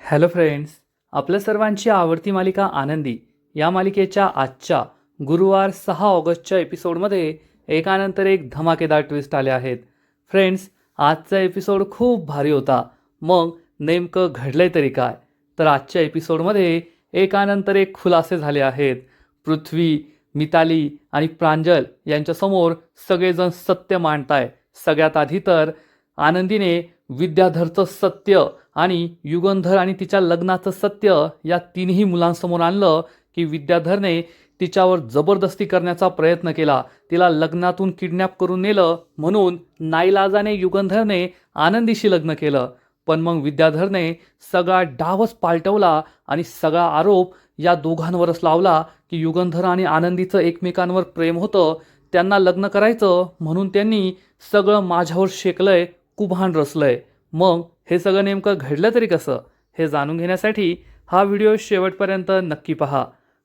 Hello friends, आपल्या सर्वांची आवडती मालिका आनंदी या मालिकेच्या आजच्या गुरुवार 6 ऑगस्टच्या एपिसोडमध्ये एकानंतर एक धमाकेदार ट्विस्ट आले आहेत. फ्रेंड्स, आजचा एपिसोड खूप भारी होता. मग नेमकं घडलंय तरी काय? तर आजच्या एपिसोडमध्ये एकानंतर एक खुलासे झाले आहेत. पृथ्वी, मिताली आणि प्रांजल यांच्यासमोर सगळेजण सत्य मांडताय. सगळ्यात आधी तर आनंदीने विद्याधरचं सत्य आणि युगंधर आणि तिच्या लग्नाचं सत्य या तिन्ही मुलांसमोर आणलं की विद्याधरने तिच्यावर जबरदस्ती करण्याचा प्रयत्न केला. तिला लग्नातून किडनॅप करून नेलं म्हणून नाईलाजाने युगंधरने आनंदीशी लग्न केलं. पण मग विद्याधरने सगळा डावच पालटवला आणि सगळा आरोप या दोघांवरच लावला की युगंधर आणि आनंदीचं एकमेकांवर प्रेम होतं, त्यांना लग्न करायचं म्हणून त्यांनी सगळं माझ्यावर शेकलंय, कुभान रचलंय. मग हे सगळं नेमकं घडलं तरी कसं, हे जाणून घेण्यासाठी हा व्हिडिओ शेवटपर्यंत नक्की पहा.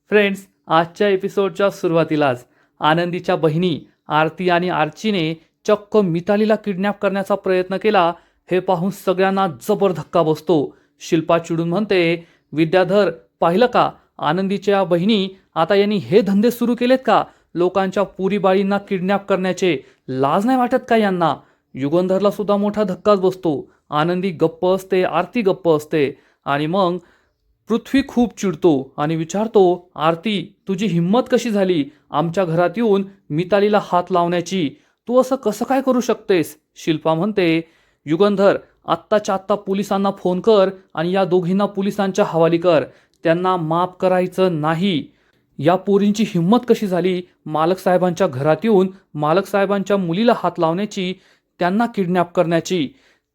फ्रेंड्स, आजच्या एपिसोडच्या सुरुवातीलाच आनंदीच्या बहिणी आरती आणि आर्चीने चक्क मितालीला किडनॅप करण्याचा प्रयत्न केला. हे पाहून सगळ्यांना जबर धक्का बसतो. शिल्पा चिडून म्हणते, विद्याधर पाहिलं का, आनंदीच्या बहिणी आता यांनी हे धंदे सुरू केलेत का? लोकांच्या पुरीबाळींना किडनॅप करण्याचे लाज नाही वाटत का यांना? युगंधरला सुद्धा मोठा धक्काच बसतो. आनंदी गप्प असते, आरती गप्प असते आणि मग पृथ्वी खूप चिडतो आणि विचारतो, आरती तुझी हिंमत कशी झाली आमच्या घरात येऊन मितालीला हात लावण्याची? तू असं कसं काय करू शकतेस? शिल्पा म्हणते, युगंधर आत्ताच्या आत्ता पोलिसांना फोन कर आणि या दोघींना पोलिसांच्या हवाली कर. त्यांना माफ करायचं नाही. या पोरींची हिंमत कशी झाली मालक साहेबांच्या घरात येऊन मालक साहेबांच्या मुलीला हात लावण्याची, त्यांना किडनॅप करण्याची?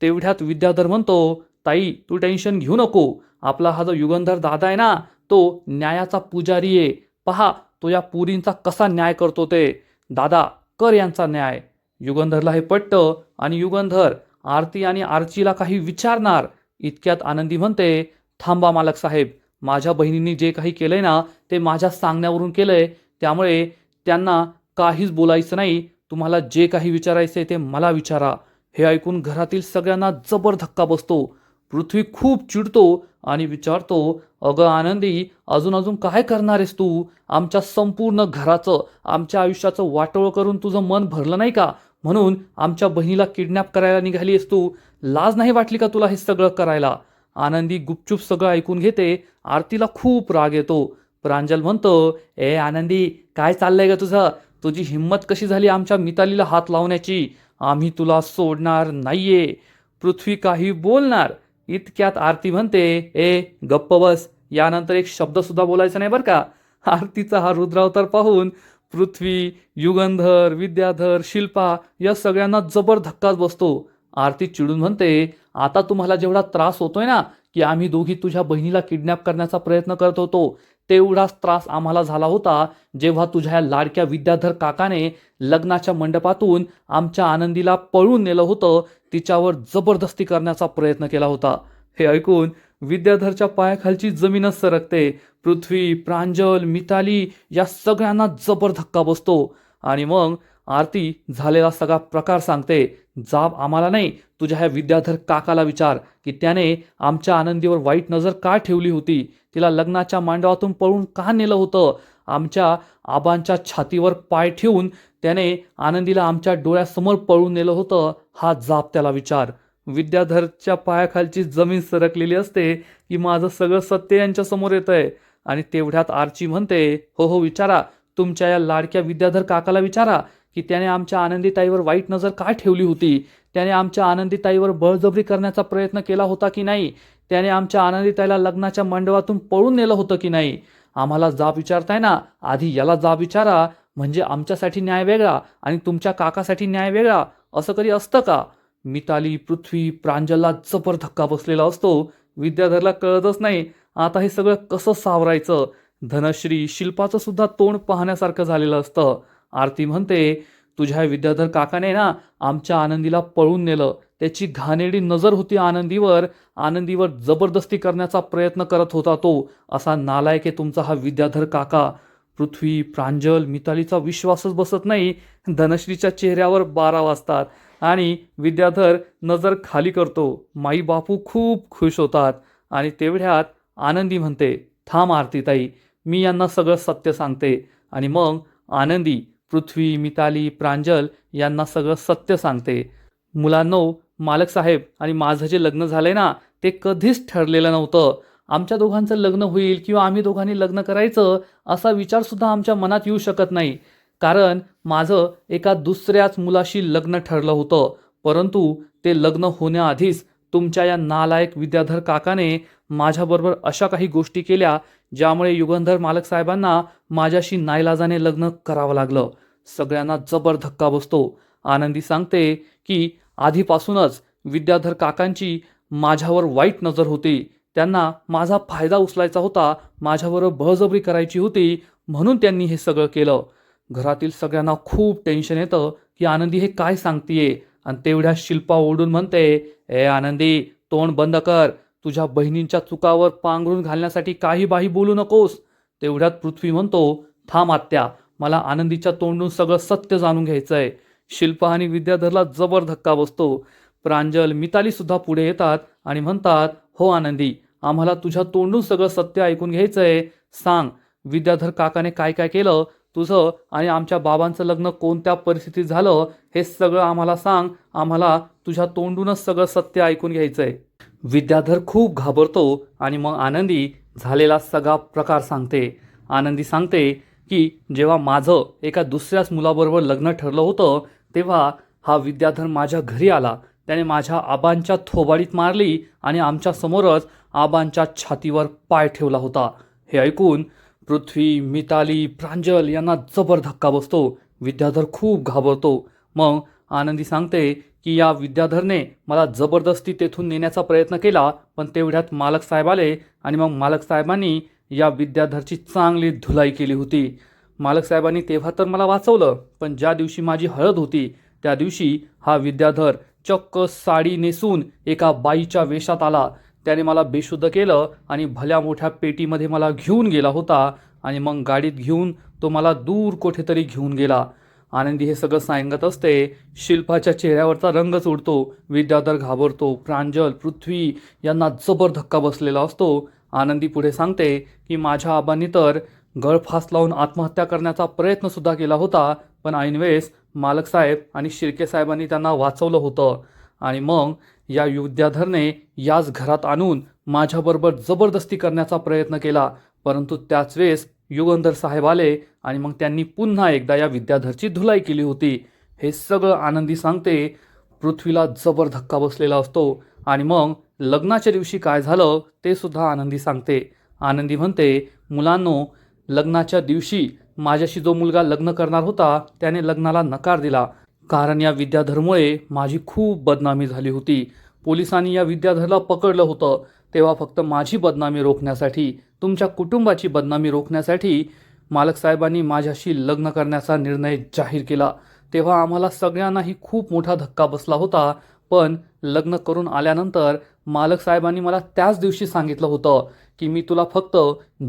तेवढ्यात विद्याधर म्हणतो, ताई तू टेन्शन घेऊ नको. आपला हा जो युगंधर दादा आहे ना, तो न्यायाचा पुजारी आहे. पहा तो या पुरींचा कसा न्याय करतो ते. दादा कर यांचा न्याय. युगंधरला हे पटतं आणि युगंधर आरती आणि आर्चीला काही विचारणार इतक्यात आनंदी म्हणते, थांबा मालक साहेब, माझ्या बहिणींनी जे काही केलंय ना ते माझ्या सांगण्यावरून केलंय, त्यामुळे त्यांना काहीच बोलायचं नाही. तुम्हाला जे काही विचारायचे ते मला विचारा. हे ऐकून घरातील सगळ्यांना जबर धक्का बसतो. पृथ्वी खूप चिडतो आणि विचारतो, अगं आनंदी, अजून अजून काय करणार आहेस तू? आमच्या संपूर्ण घराचं, आमच्या आयुष्याचं वाटोळं करून तुझं मन भरलं नाही का? म्हणून आमच्या बहिणीला किडनॅप करायला निघाली आहेस तू? लाज नाही वाटली का तुला हे सगळं करायला? आनंदी गुपचूप सगळं ऐकून घेते. आरतीला खूप राग येतो. प्रांजल म्हणतो, ए आनंदी, काय चाललंय का तुझं? तुझी हिंमत कशी झाली आमच्या मितालीला हात लावण्याची? आम्ही तुला सोडणार नाहीये. पृथ्वी काही बोलणार इतक्यात आरती म्हणते, ए गप्प बस, यानंतर एक शब्द सुद्धा बोलायचा नाही बरं का. आरतीचा हा रुद्रावतार पाहून पृथ्वी, युगंधर, विद्याधर, शिल्पा या सगळ्यांना जबर धक्काच बसतो. आरती चिडून म्हणते, आता तुम्हाला जेवढा त्रास होतोय ना की आम्ही दोघी तुझ्या बहिणीला किडनॅप करण्याचा प्रयत्न करत होतो, तेवढाच त्रास आम्हाला झाला होता जेव्हा तुझ्या लाडक्या विद्याधर काकाने लग्नाच्या मंडपातून आमच्या आनंदीला पळून नेलं होतं, तिच्यावर जबरदस्ती करण्याचा प्रयत्न केला होता. हे ऐकून विद्याधरच्या पायाखालची जमीनच सरकते. पृथ्वी, प्रांजल, मिताली या सगळ्यांना जबर धक्का बसतो आणि मग आरती झालेला सगळा प्रकार सांगते. जाब आम्हाला नाही, तुझ्या ह्या विद्याधर काकाला विचार की त्याने आमच्या आनंदीवर वाईट नजर का ठेवली होती, तिला लग्नाच्या मांडवातून पळून का नेलं होतं, आमच्या आबांच्या छातीवर पाय ठेवून त्याने आनंदीला आमच्या डोळ्यासमोर पळून नेलं होतं, हा जाब त्याला विचार. विद्याधरच्या पायाखालची जमीन सरकलेली असते की माझं सगळं सत्य यांच्यासमोर येतंय. आणि तेवढ्यात आर्ची म्हणते, हो हो विचारा, तुमच्या या लाडक्या विद्याधर काकाला विचारा की त्याने आमच्या आनंदीताईवर वाईट नजर का ठेवली होती, त्याने आमच्या आनंदीताईवर बळजबरी करण्याचा प्रयत्न केला होता की नाही, त्याने आमच्या आनंदीताईला लग्नाच्या मंडपातून पळून नेलं होतं की नाही. आम्हाला जाब विचारताय ना, आधी याला जाब विचारा. म्हणजे आमच्यासाठी न्याय वेगळा आणि तुमच्या काकासाठी न्याय वेगळा, असं कधी असतं का? मिताली, पृथ्वी, प्रांजलला जबर धक्का बसलेला असतो. विद्याधरला कळतच नाही आता हे सगळं कसं सावरायचं. धनश्री, शिल्पाचं सुद्धा तोंड पाहण्यासारखं झालेलं असतं. आरती म्हणते, तुझ्या विद्याधर काकाने ना आमच्या आनंदीला पळून नेलं, त्याची घाणेरडी नजर होती आनंदीवर, आनंदीवर जबरदस्ती करण्याचा प्रयत्न करत होता तो. असा नालायक आहे तुमचा हा विद्याधर काका. पृथ्वी, प्रांजल, मितालीचा विश्वासच बसत नाही. धनश्रीच्या चेहऱ्यावर 12 वाजतात आणि विद्याधर नजर खाली करतो. माई बापू खूप खुश होतात आणि तेवढ्यात आनंदी म्हणते, थांब आरतीताई, मी यांना सगळं सत्य सांगते. आणि मग आनंदी पृथ्वी, मिताली, प्रांजल यांना सगळं सत्य सांगते. मुलांनो, मालक साहेब आणि माझं जे लग्न झालंय ना, ते कधीच ठरलेलं नव्हतं. आमच्या दोघांचं लग्न होईल किंवा आम्ही दोघांनी लग्न करायचं असा विचारसुद्धा आमच्या मनात येऊ शकत नाही. कारण माझं एका दुसऱ्याच मुलाशी लग्न ठरलं होतं. परंतु ते लग्न होण्याआधीच तुमच्या या नालायक विद्याधर काकाने माझ्याबरोबर अशा काही गोष्टी केल्या ज्यामुळे युगंधर मालक साहेबांना माझ्याशी नाईलाजाने लग्न करावं लागलं. सगळ्यांना जबर धक्का बसतो. आनंदी सांगते की आधीपासूनच विद्याधर काकांची माझ्यावर वाईट नजर होती. त्यांना माझा फायदा उचलायचा होता, माझ्याबरोबर बळजबरी करायची होती, म्हणून त्यांनी हे सगळं केलं. घरातील सगळ्यांना खूप टेन्शन येतं की आनंदी हे काय सांगतीये. आणि तेवढ्या शिल्पा ओरडून म्हणते, ए आनंदी, तोंड बंद कर. तुझ्या बहिणींच्या चुकावर पांघरून घालण्यासाठी काही बाही बोलू नकोस. तेवढ्यात पृथ्वी म्हणतो, थांब आत्या, मला आनंदीच्या तोंडून सगळं सत्य जाणून घ्यायचंय. शिल्पा आणि विद्याधरला जबर धक्का बसतो. प्रांजल, मिताली सुद्धा पुढे येतात आणि म्हणतात, हो आनंदी, आम्हाला तुझ्या तोंडून सगळं सत्य ऐकून घ्यायचंय. सांग, विद्याधर काकाने काय काय केलं, तुझं आणि आमच्या बाबांचं लग्न कोणत्या परिस्थितीत झालं, हे सगळं आम्हाला सांग. आम्हाला तुझ्या तोंडूनच सगळं सत्य ऐकून घ्यायचंय. विद्याधर खूप घाबरतो आणि मग आनंदी झालेला सगळा प्रकार सांगते. आनंदी सांगते की जेव्हा माझं एका दुसऱ्याच मुलाबरोबर लग्न ठरलं होतं तेव्हा हा विद्याधर माझ्या घरी आला. त्याने माझ्या आबांच्या थोबाडीत मारली आणि आमच्या समोरच आबांच्या छातीवर पाय ठेवला होता. हे ऐकून पृथ्वी, मिताली, प्रांजल यांना जबर धक्का बसतो. विद्याधर खूप घाबरतो. मग आनंदी सांगते की या विद्याधरने मला जबरदस्ती तेथून नेण्याचा प्रयत्न केला, पण तेवढ्यात मालक साहेब आले आणि मग मालक साहेबांनी या विद्याधरची चांगली धुलाई केली होती. मालक साहेबांनी तेव्हा तर मला वाचवलं, पण ज्या दिवशी माझी हळद होती त्या दिवशी हा विद्याधर चक्क साडी नेसून एका बाईच्या वेशात आला. त्याने मला बेशुद्ध केलं आणि भल्या मोठ्या पेटीमध्ये मला घेऊन गेला होता आणि मग गाडीत घेऊन तो मला दूर कुठेतरी घेऊन गेला. आनंदी हे सगळं सांगत असते. शिल्पाच्या चेहऱ्यावरचा रंगच उडतो. विद्याधर घाबरतो. प्रांजल, पृथ्वी यांना जबर धक्का बसलेला असतो. आनंदी पुढे सांगते की माझ्या आबांनी तर गळफास लावून आत्महत्या करण्याचा प्रयत्नसुद्धा केला होता, पण ऐनवेळेस मालक साहेब आणि शिर्के साहेबांनी त्यांना वाचवलं होतं. आणि मग या विद्याधरने याच घरात आणून माझ्याबरोबर जबरदस्ती करण्याचा प्रयत्न केला, परंतु त्याच वेळेस युगंधर साहेब आले आणि मग त्यांनी पुन्हा एकदा या विद्याधरची धुलाई केली होती. हे सगळं आनंदी सांगते. पृथ्वीला जबर धक्का बसलेला असतो. आणि मग लग्नाच्या दिवशी काय झालं ते सुद्धा आनंदी सांगते. आनंदी म्हणते, मुलांनो, लग्नाच्या दिवशी माझ्याशी जो मुलगा लग्न करणार होता त्याने लग्नाला नकार दिला, कारण या विद्याधरमुळे माझी खूप बदनामी झाली होती. पोलिसांनी या विद्याधरला पकडलं होतं तेव्हा फक्त माझी बदनामी रोखण्यासाठी, तुमच्या कुटुंबाची बदनामी रोखण्यासाठी मालक साहेबांनी माझ्याशी लग्न करण्याचा निर्णय जाहीर केला. तेव्हा आम्हाला सगळ्यांनाही खूप मोठा धक्का बसला होता. पण लग्न करून आल्यानंतर मालक साहेबांनी मला त्याच दिवशी सांगितलं होतं की मी तुला फक्त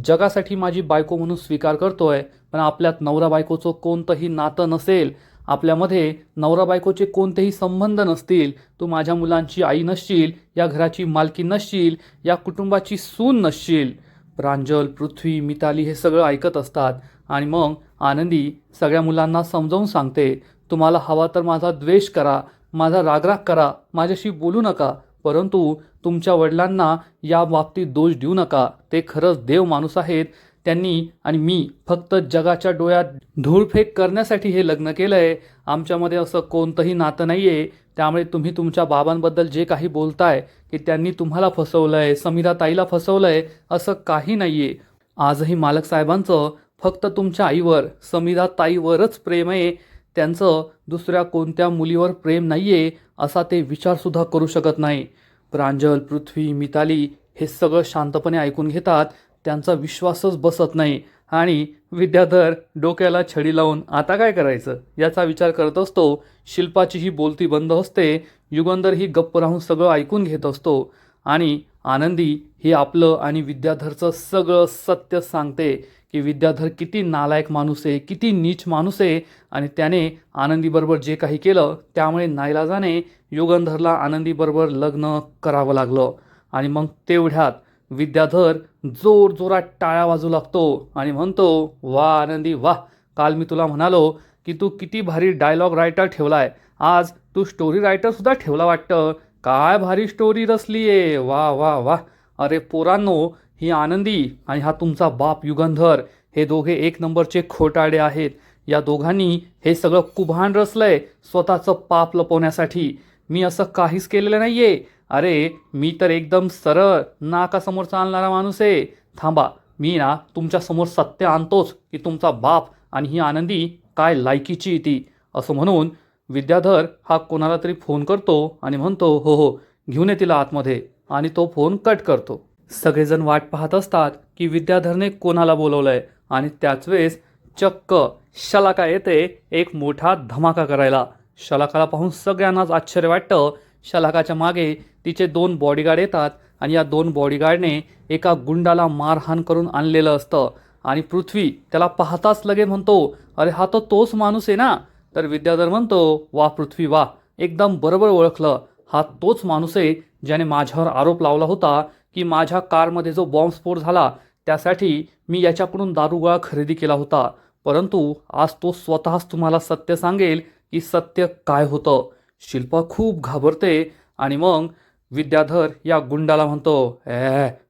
जगासाठी माझी बायको म्हणून स्वीकार करतोय, पण आपल्यात नवरा बायकोचं कोणतंही नातं नसेल, आपल्यामध्ये नवरा बायकोचे कोणतेही संबंध नसतील, तू माझ्या मुलांची आई नसशील, या घराची मालकी नसशील, या कुटुंबाची सून नसशील. प्रांजल, पृथ्वी, मिताली हे सगळं ऐकत असतात. आणि मग आनंदी सगळ्या मुलांना समजावून सांगते, तुम्हाला हवा तर माझा द्वेष करा, माझा रागराग करा, माझ्याशी बोलू नका, परंतु तुमच्या वडिलांना या बाबतीत दोष देऊ नका. ते खरंच देव माणूस आहेत. त्यांनी आणि मी फक्त जगाच्या डोळ्यात धूळफेक करण्यासाठी हे लग्न केलंय. आमच्यामध्ये असं कोणतंही नातं नाहीये. त्यामुळे तुम्ही तुमच्या बाबांबद्दल जे काही बोलताय की त्यांनी तुम्हाला फसवलंय, समीरा ताईला फसवलंय, असं काही नाहीये. आजही मालक साहेबांचं फक्त तुमच्या आईवर, समीरा ताईवरच प्रेम आहे. त्यांचं दुसऱ्या कोणत्या मुलीवर प्रेम नाहीये असा ते विचारसुद्धा करू शकत नाही. प्रांजल, पृथ्वी, मिताली हे सगळं शांतपणे ऐकून घेतात. त्यांचा विश्वासच बसत नाही आणि विद्याधर डोक्याला छडी लावून आता काय करायचं याचा विचार करत असतो. शिल्पाची ही बोलती बंद असते. युगंधर ही गप्प राहून सगळं ऐकून घेत असतो. आणि आनंदी ही आपलं आणि विद्याधरचं सगळं सत्य सांगते की विद्याधर किती नालायक माणूस आहे, किती नीच माणूस आहे, आणि त्याने आनंदीबरोबर जे काही केलं त्यामुळे नाईलाजाने युगंधरला आनंदीबरोबर लग्न करावं लागलं. आणि मग तेवढ्यात विद्याधर जोर जोरात टाळ्या वाजू लागतो आणि म्हणतो, वा आनंदी वा, काल मी तुला म्हणालो की तू किती भारी डायलॉग रायटर ठेवलाय, आज तू स्टोरी रायटर सुद्धा ठेवला वाटतं. काय भारी स्टोरी रचलीये, वा वा वा. अरे पोरांनो, ही आनंदी आणि हा तुमचा बाप युगंधर हे दोघे एक नंबरचे खोटाडे आहेत. या दोघांनी हे सगळं कुभांड रचलंय स्वतःचं पाप लपवण्यासाठी. मी असं काहीच केलेलं नाहीये. अरे मी तर एकदम सरळ नाकासमोर चालणारा माणूस आहे. थांबा, मी ना तुमच्यासमोर सत्य आणतोच की तुमचा बाप आणि ही आनंदी काय लायकीची ती. असं म्हणून विद्याधर हा कोणाला तरी फोन करतो आणि म्हणतो, हो हो, घेऊन ये तिला आतमध्ये, आणि तो फोन कट करतो. सगळेजण वाट पाहत असतात की विद्याधरने कोणाला बोलवलंय, आणि त्याच वेळेस चक्क शलाका येते एक मोठा धमाका करायला. शलाकाला पाहून सगळ्यांनाच आश्चर्य वाटतं. शलाकाच्या मागे तिचे 2 बॉडीगार्ड येतात आणि या 2 बॉडीगार्डने एका गुंडाला मारहाण करून आणलेलं असतं. आणि पृथ्वी त्याला पाहताच लगे म्हणतो, अरे हा तर तोच माणूस आहे ना. तर विद्याधर म्हणतो, वा पृथ्वी वा, एकदम बरोबर ओळखलं. हा तोच माणूस आहे ज्याने माझ्यावर आरोप लावला होता की माझ्या कारमध्ये जो बॉम्बस्फोट झाला त्यासाठी मी याच्याकडून दारुगोळा खरेदी केला होता. परंतु आज तो स्वतःच तुम्हाला सत्य सांगेल की सत्य काय होतं. शिल्पा खूप घाबरते आणि मग विद्याधर या गुंडाला म्हणतो,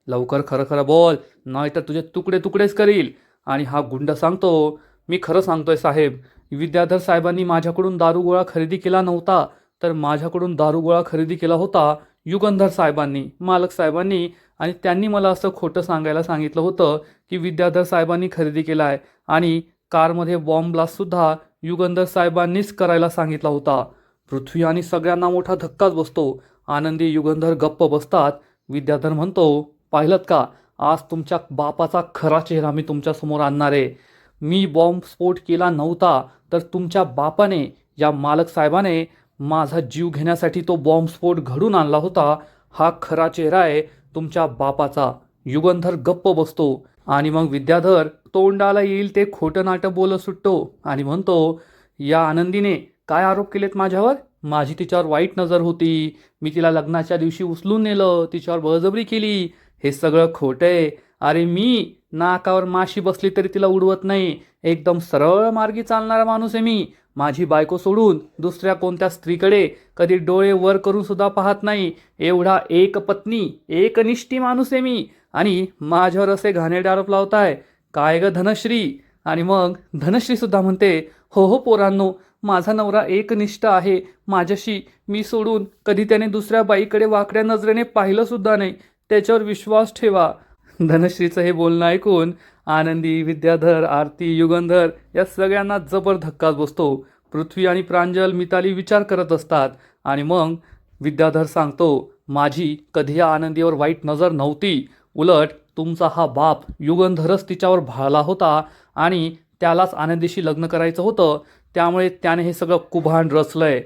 लवकर खरं खरं बोल, नाहीतर तुझे तुकडे तुकडेच करील. आणि हा गुंड सांगतो, मी खरं सांगतोय साहेब, विद्याधर साहेबांनी माझ्याकडून दारुगोळा खरेदी केला नव्हता, तर माझ्याकडून दारुगोळा खरेदी केला होता युगंधर साहेबांनी, मालक साहेबांनी. आणि त्यांनी मला असं खोटं सांगायला सांगितलं होतं की विद्याधर साहेबांनी खरेदी केला आहे, आणि कारमध्ये बॉम्ब ब्लास्टसुद्धा युगंधर साहेबांनीच करायला सांगितला होता. पृथ्वी आणि सगळ्यांना मोठा धक्काच बसतो. आनंदी युगंधर गप्प बसतात. विद्याधर म्हणतो, पाहिलं का, आज तुमच्या बापाचा खरा चेहरा मी तुमच्यासमोर आणणार आहे. मी बॉम्बस्फोट केला नव्हता, तर तुमच्या बापाने, या मालक साहेबाने माझा जीव घेण्यासाठी तो बॉम्बस्फोट घडून आणला होता. हा खरा चेहरा आहे तुमच्या बापाचा. युगंधर गप्प बसतो आणि मग विद्याधर तोंडाला येईल ते खोटं नाटक बोलत सुटतो आणि म्हणतो, या आनंदीने काय आरोप केलेत माझ्यावर? माझी तिच्यावर वाईट नजर होती, मी तिला लग्नाच्या दिवशी उचलून नेलं, तिच्यावर बळजबरी केली, हे सगळं खोटं आहे. अरे मी नाकावर माशी बसली तरी तिला उडवत नाही. एकदम सरळ मार्गी चालणारा माणूस आहे मी. माझी बायको सोडून दुसऱ्या कोणत्या स्त्रीकडे कधी डोळे वर करून सुद्धा पाहत नाही. एवढा एक पत्नी एकनिष्ठी माणूस आहे मी. आणि माझ्यावर असे घाणेरडे आरोप लावताय, काय ग धनश्री? आणि मग धनश्री सुद्धा म्हणते, हो हो पोरांनो, माझा नवरा एकनिष्ठ आहे माझ्याशी. मी सोडून कधी त्याने दुसऱ्या बाईकडे वाकड्या नजरेने पाहिलं सुद्धा नाही. त्याच्यावर विश्वास ठेवा. धनश्रीचं हे बोलणं ऐकून आनंदी, विद्याधर, आरती, युगंधर या सगळ्यांना जबर धक्काच बसतो. पृथ्वी आणि प्रांजल, मिताली विचार करत असतात. आणि मग विद्याधर सांगतो, माझी कधी या आनंदीवर वाईट नजर नव्हती. उलट तुमचा हा बाप युगंधरच तिच्यावर भाळला होता आणि त्यालाच आनंदीशी लग्न करायचं होतं. त्यामुळे त्याने हे सगळं कुभांड रचलंय.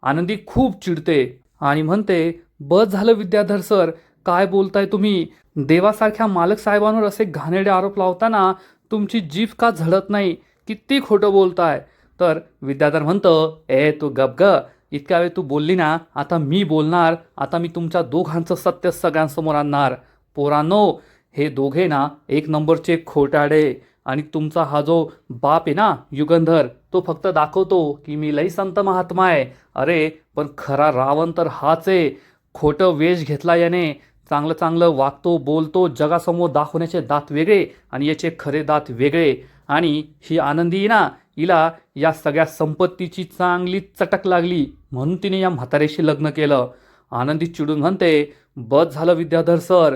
आनंदी खूप चिडते आणि म्हणते, बस झालं विद्याधर सर, काय बोलताय तुम्ही? देवासारख्या मालक साहेबांवर असे घाणेरडे आरोप लावताना तुमची जीभ का झडत नाही? किती खोटं बोलताय? तर विद्याधर म्हणतं, तू गप ग, इतक्या वेळ तू बोलली ना, आता मी बोलणार. आता मी तुमच्या दोघांचं सत्य सगळ्यांसमोर आणणार. पोरांनो, हे दोघे ना एक नंबरचे खोटाडे. आणि तुमचा हा जो बाप आहे ना युगंधर, तो फक्त दाखवतो की मी लई संत महात्मा आहे. अरे पण खरा रावण तर हाच आहे. खोटं वेश घेतला याने, चांगलं चांगलं वागतो, बोलतो, जगासमोर दाखवण्याचे दात वेगळे आणि याचे खरे दात वेगळे. आणि ही आनंदी ना, हिला या सगळ्या संपत्तीची चांगली चटक लागली म्हणून तिने या म्हातारेशी लग्न केलं. आनंदी चिडून म्हणते, बस झालं विद्याधर सर,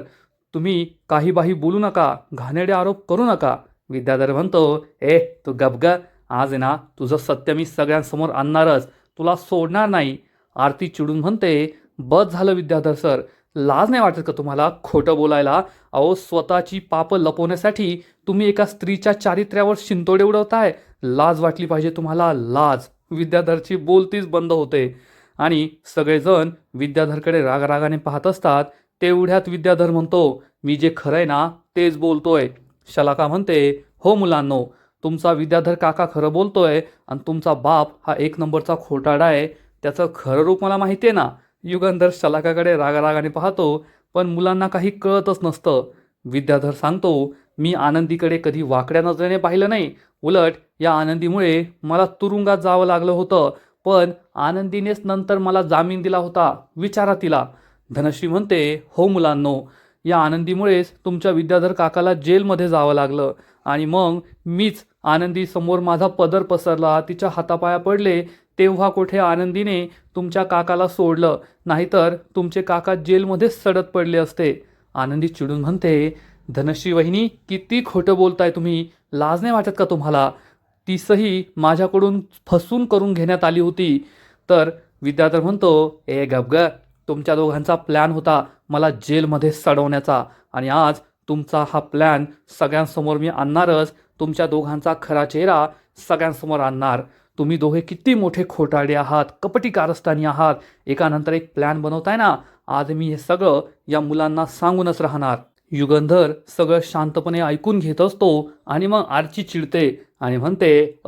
तुम्ही काही बाही बोलू नका, घाणेरडे आरोप करू नका. विद्याधर म्हणतो, तू गप ग, आज आहे ना तुझं सत्य मी सगळ्यांसमोर आणणारच, तुला सोडणार नाही. आरती चिडून म्हणते, बस झालं विद्याधर सर, लाज नाही वाटत का तुम्हाला खोटं बोलायला? अहो, स्वतःची पापं लपवण्यासाठी तुम्ही एका स्त्रीच्या चारित्र्यावर शिंतोडे उडवताय. लाज वाटली पाहिजे तुम्हाला, लाज. विद्याधरची बोलतीच बंद होते आणि सगळेजण विद्याधरकडे रागारागाने पाहत असतात. तेवढ्यात विद्याधर म्हणतो, मी जे खरं आहे ना तेच बोलतोय. शलाका म्हणते, हो मुलांनो, तुमचा विद्याधर काका खरं बोलतोय आणि तुमचा बाप हा एक नंबरचा खोटाडा आहे. त्याचं खरं रूप मला माहिती आहे ना. युगंधर शलाकाकडे रागारागाने पाहतो. पण मुलांना काही कळतच नसतं. विद्याधर सांगतो, मी आनंदीकडे कधी वाकड्या नजरेने पाहिलं नाही. उलट या आनंदीमुळे मला तुरुंगात जावं लागलं होतं. पण आनंदीनेच नंतर मला जामीन दिला होता. विचारा तिला. धनश्री म्हणते, हो मुलांनो, या आनंदीमुळेच तुमच्या विद्याधर काकाला जेलमध्ये जावं लागलं. आणि मग मीच आनंदी समोर माझा पदर पसरला, तिच्या हातापाया पडले, तेव्हा कुठे आनंदीने तुमच्या काकाला सोडलं, नाहीतर तुमचे काका जेलमध्येच सडत पडले असते. आनंदी चिडून म्हणते, धनश्री वहिनी, किती खोटं बोलताय तुम्ही. लाज नाही वाटत का तुम्हाला? ती सही माझ्याकडून फसून करून घेण्यात आली होती. तर विद्याधर म्हणतो, ए गप ग, तुमच्या दोघांचा प्लॅन होता मला जेलमध्ये सडवण्याचा. आणि आज तुमचा हा प्लॅन सगळ्यांसमोर मी आणणारच. तुमच्या दोघांचा खरा चेहरा सगळ्यांसमोर आणणार. तुम्ही दोघे किती मोठे खोटारडे आहात, कपटी कारस्थानी आहात. एकानंतर एक प्लॅन बनवताय ना. आज मी हे सगळं या मुलांना सांगूनच राहणार. युगंधर सगळं शांतपणे ऐकून घेत असतो आणि मग आरची चिडते आणि म्हणते,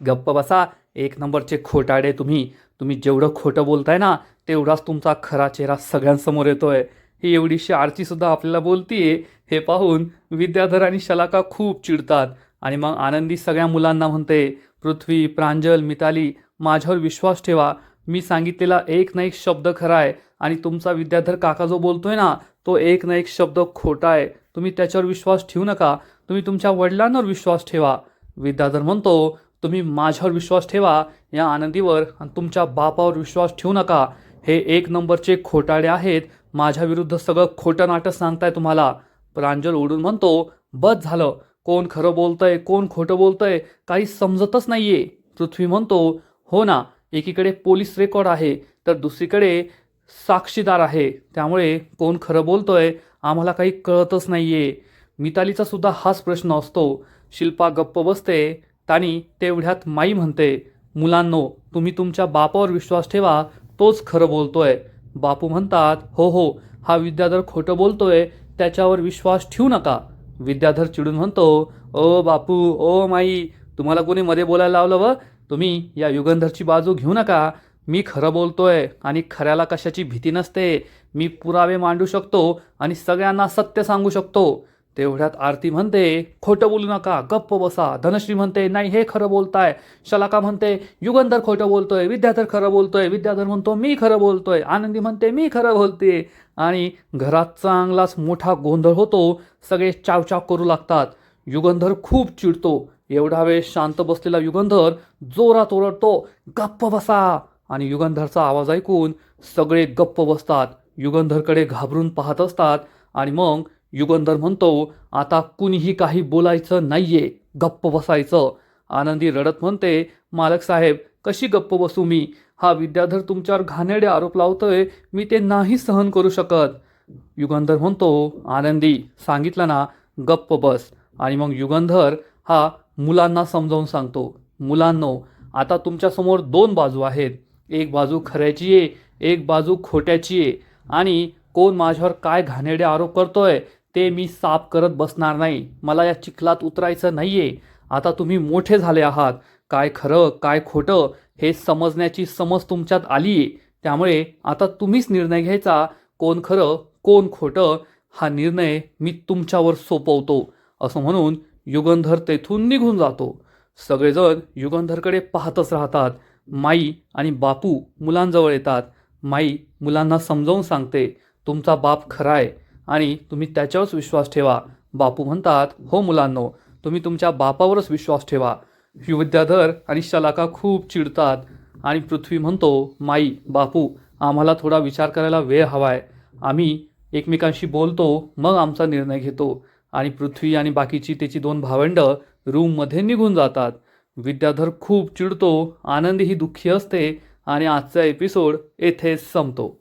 गप्प बसा, एक नंबरचे खोटारडे तुम्ही. तुम्ही जेवढं खोटं बोलताय ना, तेवढाच तुमचा खरा चेहरा सगळ्यांसमोर येतोय. ही एवढीशी आरची सुद्धा आपल्याला बोलतीये हे पाहून विद्याधर आणि शलाका खूप चिडतात. आणि मग आनंदी सगळ्या मुलांना म्हणते, पृथ्वी, प्रांजल, मिताली, माझ्यावर विश्वास ठेवा. मी सांगितलेला एक ना एक शब्द खरा आहे आणि तुमचा विद्याधर काका जो बोलतोय ना, तो एक ना एक शब्द खोटा आहे. तुम्ही त्याच्यावर विश्वास ठेवू नका. तुम्ही तुमच्या वडिलांवर विश्वास ठेवा. विद्याधर म्हणतो, तुम्ही माझ्यावर विश्वास ठेवा, या आनंदीवर आणि तुमच्या बापावर विश्वास ठेवू नका. हे एक नंबरचे खोटाडे आहेत. माझ्या विरुद्ध सगळं खोटं नाटक सांगताय तुम्हाला. प्रांजल ओढून म्हणतो, बस झालं. कोण खरं बोलतंय, कोण खोटं बोलतंय, काही समजतच नाहीये. पृथ्वी म्हणतो, हो ना, एकीकडे पोलीस रेकॉर्ड आहे तर दुसरीकडे साक्षीदार आहे. त्यामुळे कोण खरं बोलतोय आम्हाला काही कळतच नाहीये. मितालीचा सुद्धा हाच प्रश्न असतो. शिल्पा गप्प बसते. आणि तेवढ्यात माई म्हणते, मुलांनो, तुम्ही तुमच्या बापावर विश्वास ठेवा, तोच खरं बोलतोय. बापू म्हणतात, हो हो, हा विद्याधर खोटं बोलतोय, त्याच्यावर विश्वास ठेवू नका. विद्याधर चिडून म्हणतो, ओ बापू, ओ माई, तुम्हाला कोणी मध्ये बोलायला लावलं व? तुम्ही या युगंधरची बाजू घेऊ नका. मी खरं बोलतोय आणि खऱ्याला कशाची भीती नसते. मी पुरावे मांडू शकतो आणि सगळ्यांना सत्य सांगू शकतो. तेवढ्यात आरती म्हणते, खोटं बोलू नका, गप्प बसा. धनश्री म्हणते, नाही हे खरं बोलताय. शलाका म्हणते, युगंधर खोटं बोलतोय, विद्याधर खरं बोलतोय. विद्याधर म्हणतो, मी खरं बोलतोय. आनंदी म्हणते, मी खरं बोलते. आणि घरात चांगलाच मोठा गोंधळ होतो. सगळे चावचाव करू लागतात. युगंधर खूप चिडतो. एवढा वेळ शांत बसलेला युगंधर जोरात ओरडतो, गप्प बसा. आणि युगंधरचा आवाज ऐकून सगळे गप्प बसतात. युगंधरकडे घाबरून पाहत असतात. आणि मग युगंधर म्हणतो, आता कुणीही काही बोलायचं नाहीये, गप्प बसायचं. आनंदी रडत म्हणते, मालक साहेब, कशी गप्प बसू मी? हा विद्याधर तुमच्यावर घाणेरडे आरोप लावतोय, मी ते नाही सहन करू शकत. युगंधर म्हणतो, आनंदी, सांगितलं ना, गप्प बस. आणि मग युगंधर हा मुलांना समजावून सांगतो, मुलांनो, आता तुमच्यासमोर दोन बाजू आहेत. एक बाजू खऱ्याची आहे, एक बाजू खोट्याची आहे. आणि कोण माझ्यावर काय घाणेरडे आरोप करतोय ते मी साफ करत बसणार नाही. मला या चिखलात उतरायचं नाहीये. आता तुम्ही मोठे झाले आहात. काय खरं काय खोटं हे समजण्याची समज तुमच्यात आली आहे. त्यामुळे आता तुम्हीच निर्णय घ्यायचा, कोण खरं कोण खोटं. हा निर्णय मी तुमच्यावर सोपवतो. असं म्हणून युगंधर तेथून निघून जातो. सगळेजण युगंधरकडे पाहतच राहतात. माई आणि बापू मुलांजवळ येतात. माई मुलांना समजावून सांगते, तुमचा बाप खरा आहे आणि तुम्ही त्याच्यावरच विश्वास ठेवा. बापू म्हणतात, हो मुलांनो, तुम्ही तुमच्या बापावरच विश्वास ठेवा. विद्याधर आणि शलाका खूप चिडतात. आणि पृथ्वी म्हणतो, माई, बापू, आम्हाला थोडा विचार करायला वेळ हवा आहे. आम्ही एकमेकांशी बोलतो, मग आमचा निर्णय घेतो. आणि पृथ्वी आणि बाकीची त्याची दोन भावंडं रूममध्ये निघून जातात. विद्याधर खूप चिडतो. आनंदीही दुःखी असते. आणि आजचा एपिसोड येथेच संपतो.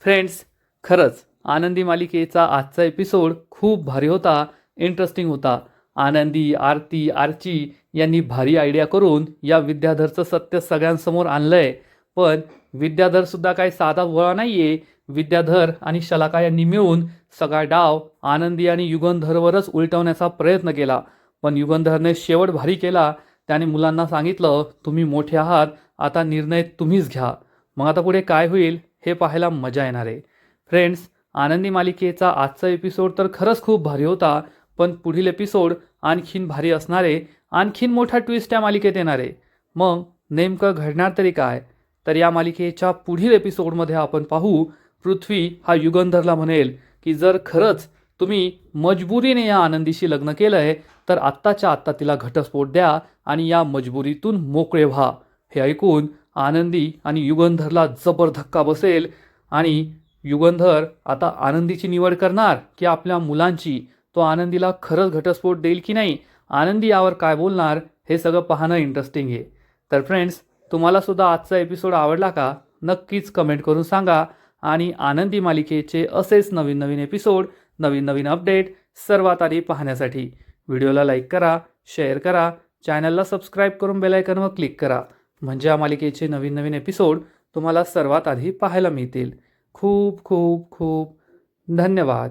फ्रेंड्स, खरंच आनंदी मालिकेचा आजचा एपिसोड खूप भारी होता, इंटरेस्टिंग होता. आनंदी, आरती, आर्ची यांनी भारी आयडिया करून या विद्याधरचं सत्य सगळ्यांसमोर आणलंय. पण विद्याधरसुद्धा काही साधा गोळा नाहीये. विद्याधर आणि शलाका यांनी मिळून सगळा डाव आनंदी आणि युगंधरवरच उलटवण्याचा प्रयत्न केला. पण युगंधरने शेवट भारी केला. त्याने मुलांना सांगितलं, तुम्ही मोठे आहात, आता निर्णय तुम्हीच घ्या. मग आता पुढे काय होईल हे पाहायला मजा येणार आहे. फ्रेंड्स, आनंदी मालिकेचा आजचा एपिसोड तर खरंच खूप भारी होता, पण पुढील एपिसोड आणखीन भारी असणारे, आणखीन मोठा ट्विस्ट या मालिकेत येणारे. मग नेमकं घडणार तरी काय? तर या मालिकेच्या पुढील एपिसोडमध्ये आपण पाहू, पृथ्वी हा युगंधरला म्हणेल की जर खरंच तुम्ही मजबुरीने या आनंदीशी लग्न केलंय तर आत्ताच्या आत्ता तिला घटस्फोट द्या आणि या मजबुरीतून मोकळे व्हा. हे ऐकून आनंदी आणि युगंधरला जबर धक्का बसेल आणि युगंधर आता आनंदीची निवड करणार की आपल्या मुलांची. तो आनंदीला खरंच घटस्फोट देईल की नाही, आनंदी यावर काय बोलणार, हे सगळं पाहणं इंटरेस्टिंग आहे. तर फ्रेंड्स, तुम्हाला सुद्धा आजचा एपिसोड आवडला का? नक्कीच कमेंट करून सांगा. आणि आनंदी मालिकेचे असेच नवीन नवीन एपिसोड, नवीन नवीन अपडेट सर्वात आधी पाहण्यासाठी व्हिडिओला लाईक करा, शेअर करा, चॅनलला सबस्क्राईब करून बेल आयकॉनवर क्लिक करा. म्हणजे या मालिकेचे नवीन नवीन एपिसोड तुम्हाला सर्वात आधी पाहायला मिळतील. खूप खूप खूप धन्यवाद.